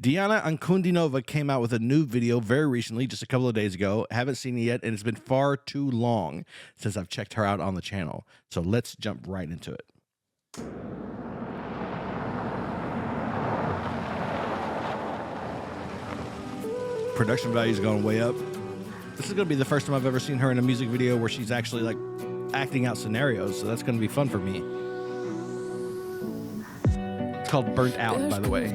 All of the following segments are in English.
Diana Ankundinova came out with a new video very recently, just a couple of days ago. Haven't seen it yet, and it's been far too long since I've checked her out on the channel. So let's jump right into it. Production value's going way up. This is going to be the first time I've ever seen her in a music video where she's actually like acting out scenarios, so that's going to be fun for me. It's called Burnt Out, by the way.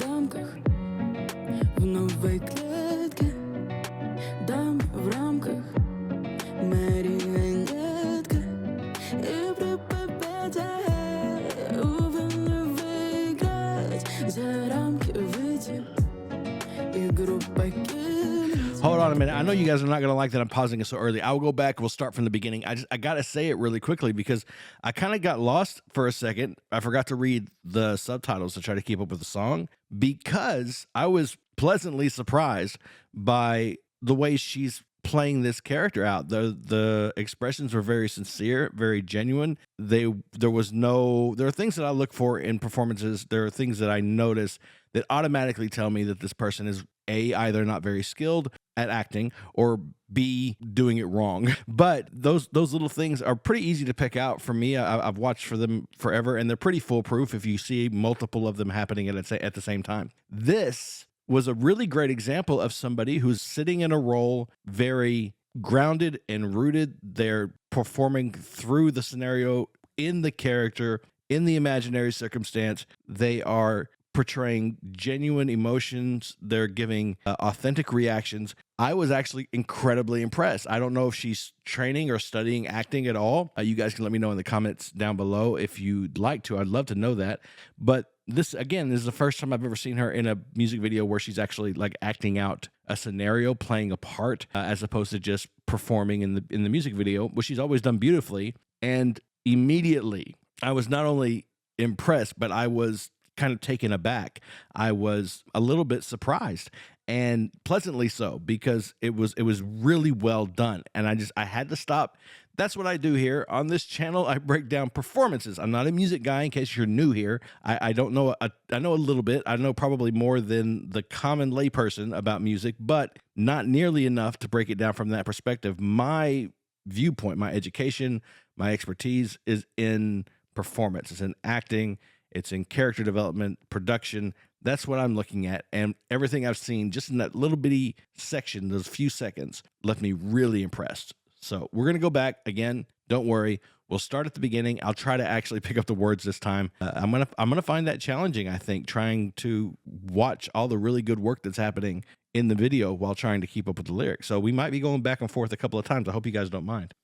Hold on a minute. I know you guys are not going to like that I'm pausing it so early. I'll go back. We'll start from the beginning. I got to say it really quickly because I kind of got lost for a second. I forgot to read the subtitles to try to keep up with the song because I was pleasantly surprised by the way she's playing this character out. The expressions were very sincere, very genuine. There are things that I look for in performances. There are things that I notice that automatically tell me that this person is A, either not very skilled at acting, or B, doing it wrong. But those little things are pretty easy to pick out for me. I've watched for them forever, and they're pretty foolproof if you see multiple of them happening at the same time. This was a really great example of somebody who's sitting in a role very grounded and rooted. They're performing through the scenario, in the character, in the imaginary circumstance. They are portraying genuine emotions. They're giving authentic reactions. I was actually incredibly impressed. I don't know if she's training or studying acting at all. You guys can let me know in the comments down below if you'd like to. I'd love to know that. But this, again, this is the first time I've ever seen her in a music video where she's actually like acting out a scenario, playing a part, as opposed to just performing in the music video, which she's always done beautifully. And immediately, I was not only impressed, but I was kind of taken aback. I was a little bit surprised, and pleasantly so, because it was really well done. And I had to stop. That's what I do here on this channel. I break down performances. I'm not a music guy, in case you're new here. I don't know. I know a little bit. I know probably more than the common layperson about music, but not nearly enough to break it down from that perspective. My viewpoint, my education, my expertise is in performance. It's in acting. It's in character development, production. That's what I'm looking at. And everything I've seen just in that little bitty section, those few seconds, left me really impressed. So we're going to go back again. Don't worry. We'll start at the beginning. I'll try to actually pick up the words this time. I'm gonna find that challenging, I think, trying to watch all the really good work that's happening in the video while trying to keep up with the lyrics. So we might be going back and forth a couple of times. I hope you guys don't mind.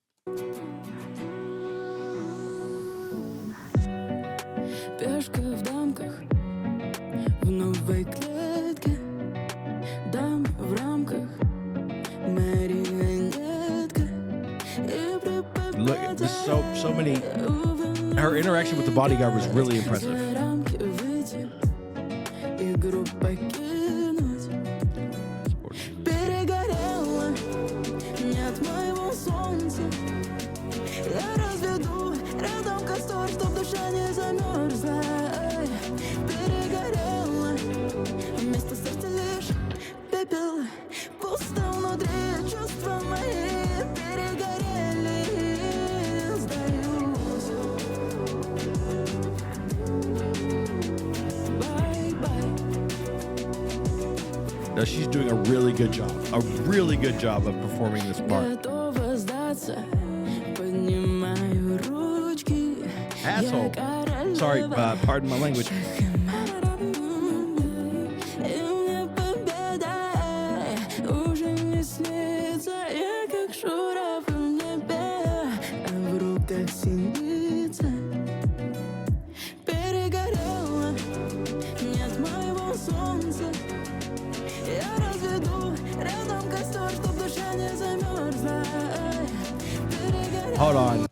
Пешка в дамках, в новой клетке, дам в рамках, марионетка. Look, there's so many. Her interaction with the bodyguard was really impressive. Перегорела, нет моего солнца. Я разведу рядом костер, чтоб душа не замерзла. Перегорела, вместо сердца лишь пепел. Пусто внутри, чувства мои перегорели. Сдаюсь. Bye-bye. Now she's doing a really good job of performing this part. Готова сдаться. Поднимаю ручки. Asshole. Sorry, pardon my language. И мне победа уже не снится. Я как журавль в небе, а в руках синица. Перегорела, нет моего солнца. Я разведу рядом костер, чтоб душа не замерзла. Hold on.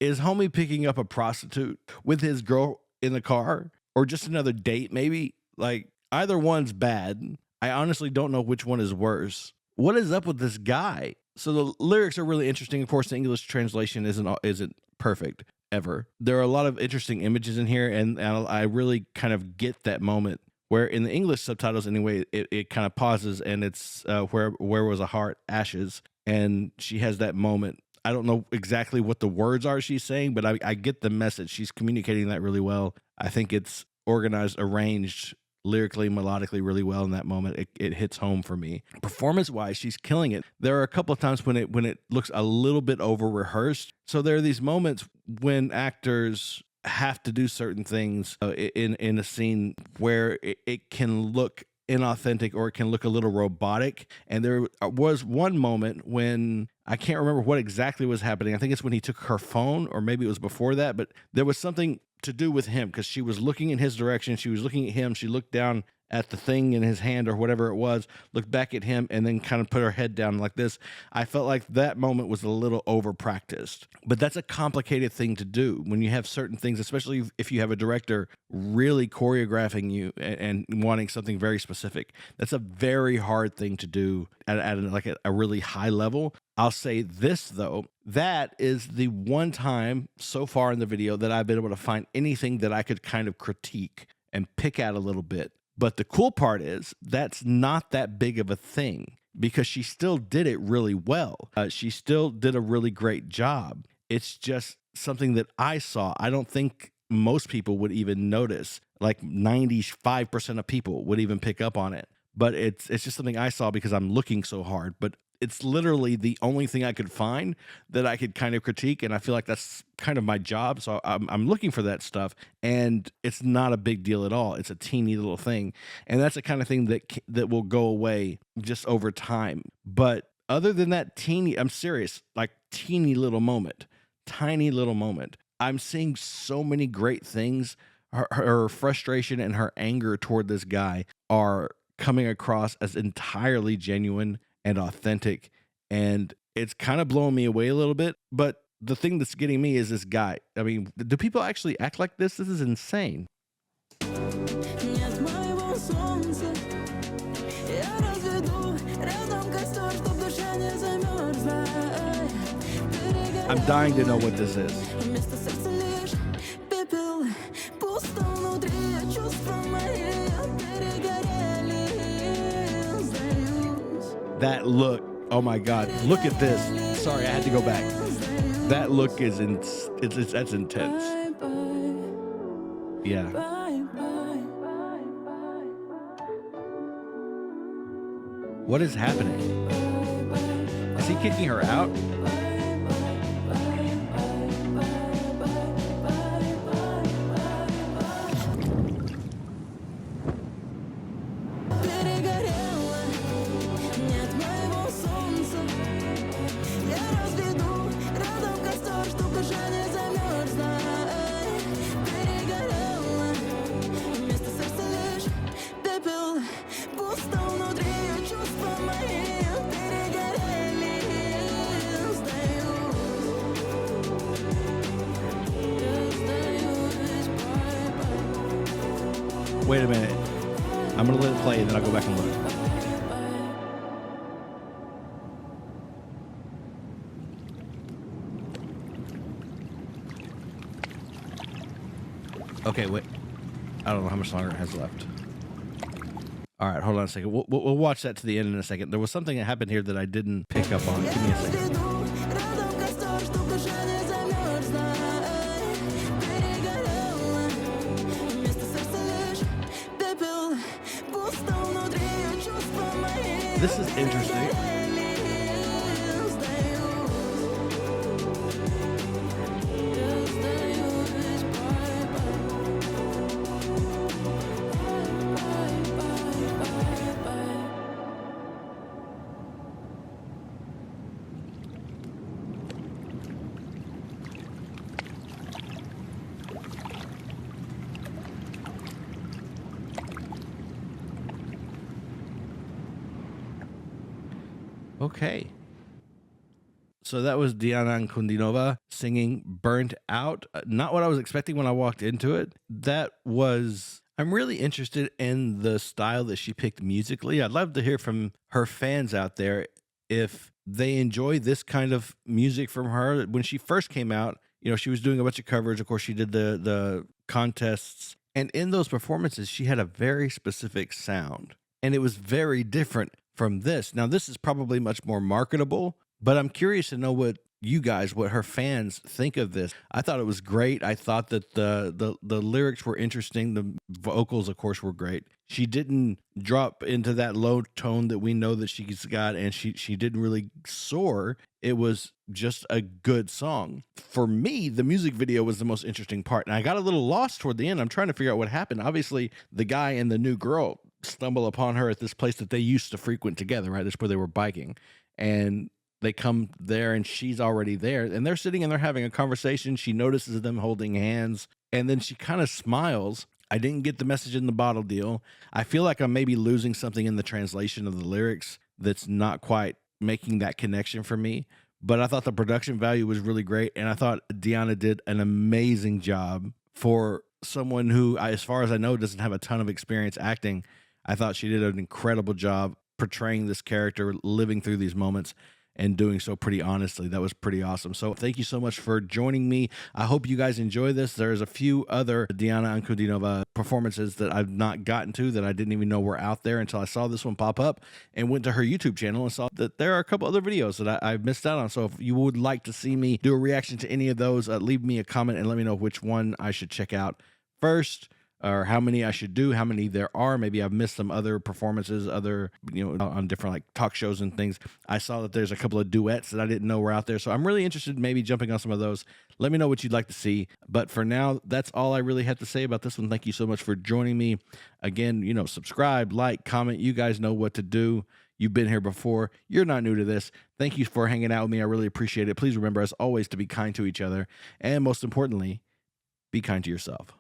Is homie picking up a prostitute with his girl in the car, or just another date maybe? Like, either one's bad. I honestly don't know which one is worse. What is up with this guy? So the lyrics are really interesting. Of course, the English translation isn't perfect ever. There are a lot of interesting images in here, and I really kind of get that moment where in the English subtitles anyway, it kind of pauses and it's where was a heart, ashes, and she has that moment. I don't know exactly what the words are she's saying, but I get the message. She's communicating that really well. I think it's organized, arranged lyrically, melodically really well in that moment. It hits home for me. Performance wise, she's killing it. There are a couple of times when it looks a little bit over rehearsed. So there are these moments when actors have to do certain things in a scene where it can look inauthentic or it can look a little robotic. And there was one moment when I can't remember what exactly was happening. I think it's when he took her phone, or maybe it was before that, but there was something to do with him because she was looking in his direction. She was looking at him. She looked down at the thing in his hand or whatever it was, looked back at him, and then kind of put her head down like this. I felt like that moment was a little over practiced, but that's a complicated thing to do when you have certain things, especially if you have a director really choreographing you and wanting something very specific. That's a very hard thing to do at like a really high level. I'll say this though, that is the one time so far in the video that I've been able to find anything that I could kind of critique and pick at a little bit. But the cool part is that's not that big of a thing because she still did it really well. She still did a really great job. It's just something that I saw. I don't think most people would even notice. Like 95% of people would even pick up on it. But it's just something I saw because I'm looking so hard. But it's literally the only thing I could find that I could kind of critique, and I feel like that's kind of my job. So I'm looking for that stuff, and it's not a big deal at all. It's a teeny little thing, and that's the kind of thing that will go away just over time. But other than that teeny, I'm serious, like teeny little moment, tiny little moment, I'm seeing so many great things. Her frustration and her anger toward this guy are coming across as entirely genuine and authentic, and it's kind of blowing me away a little bit. But the thing that's getting me is this guy. I mean, do people actually act like this? This is insane. Нет моего солнца, я разведу рядом костер, чтоб душа не замерзла. I'm dying to know what this is. Вместо сердца лишь пепел, пусто внутри, чувства мои перегорели, сдаюсь. That look, oh my God, look at this. Sorry, I had to go back. That look is that's intense. Yeah. What is happening? Is he kicking her out? Перегорела, нет моего солнца, я разведу рядом костер, чтоб душа не замерзла. Перегорела, вместо сердца лишь пепел, пусто внутри, чувства мои перегорели, сдаюсь, bye-bye. Wait a minute. I'm gonna let it play and then I'll go back and look. Okay, wait. I don't know how much longer it has left. All right, hold on a second. We'll watch that to the end in a second. There was something that happened here that I didn't pick up on. Give me a second. Разведу рядом костер, чтоб душа не замерзла. Перегорела, вместо сердца лишь пепел, пусто внутри, чувства мои This is interesting. перегорели, сдаюсь, bye-bye. Okay. So that was Ankundinova singing Burnt Out. Not what I was expecting when I walked into it. I'm really interested in the style that she picked musically. I'd love to hear from her fans out there if they enjoy this kind of music from her. When she first came out, she was doing a bunch of covers. Of course, she did the contests And in those performances, she had a very specific sound, and it was very different from this. Now, this is probably much more marketable, but I'm curious to know what you guys, what her fans think of this. I thought it was great. I thought that the lyrics were interesting. The vocals, of course, were great. She didn't drop into that low tone that we know that she's got, and she didn't really soar. It was just a good song. For me, the music video was the most interesting part, and I got a little lost toward the end. I'm trying to figure out what happened. Obviously, the guy and the new girl stumble upon her at this place that they used to frequent together, right? That's where they were biking. And they come there and she's already there and they're sitting and they're having a conversation. She notices them holding hands and then she kind of smiles. I didn't get the message in the bottle deal. I feel like I'm maybe losing something in the translation of the lyrics that's not quite making that connection for me. But I thought the production value was really great. And I thought Deanna did an amazing job for someone who, as far as I know, doesn't have a ton of experience acting. I thought she did an incredible job portraying this character, living through these moments, and doing so pretty honestly. That was pretty awesome. So thank you so much for joining me. I hope you guys enjoy this. There's a few other Diana Ankundinova performances that I've not gotten to that I didn't even know were out there until I saw this one pop up and went to her YouTube channel and saw that there are a couple other videos that I've missed out on. So if you would like to see me do a reaction to any of those, leave me a comment and let me know which one I should check out first, or how many I should do, how many there are. Maybe I've missed some other performances, on different like talk shows and things. I saw that there's a couple of duets that I didn't know were out there. So I'm really interested in maybe jumping on some of those. Let me know what you'd like to see. But for now, that's all I really have to say about this one. Thank you so much for joining me. Again, subscribe, like, comment. You guys know what to do. You've been here before. You're not new to this. Thank you for hanging out with me. I really appreciate it. Please remember, as always, to be kind to each other. And most importantly, be kind to yourself.